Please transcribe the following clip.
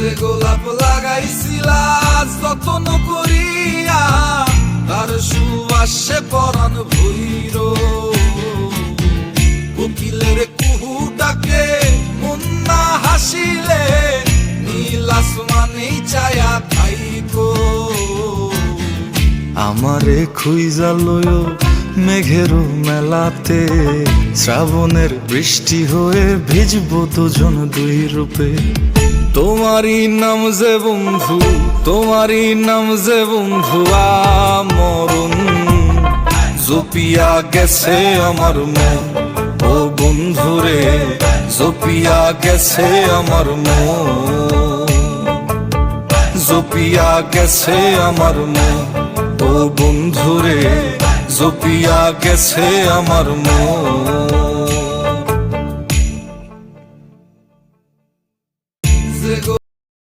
যে গোলাপ লাগাইছিলা যত্ন করিয়া, তার সুবাসে পরাণ ভৈর। কোকিলের কুহু ডাকে মন না হাসিলে, নীল আসমানে ছায়া থাইকো। আমারে খুইজা লয়ো মেঘের মেলাতে, শ্রাবণের বৃষ্টি হয়ে ভিজবো দুজন দুই রূপে। তোমারই নাম যে বন্ধু, তোমারই নাম যে বন্ধু আমরণ, জপিয়া গেছে আমার মন। ও বন্ধুরে জপিয়া গেছে আমার মন, জপিয়া গেছে আমার মন। ও বন্ধুরে জপিয়া গেছে আমার মন।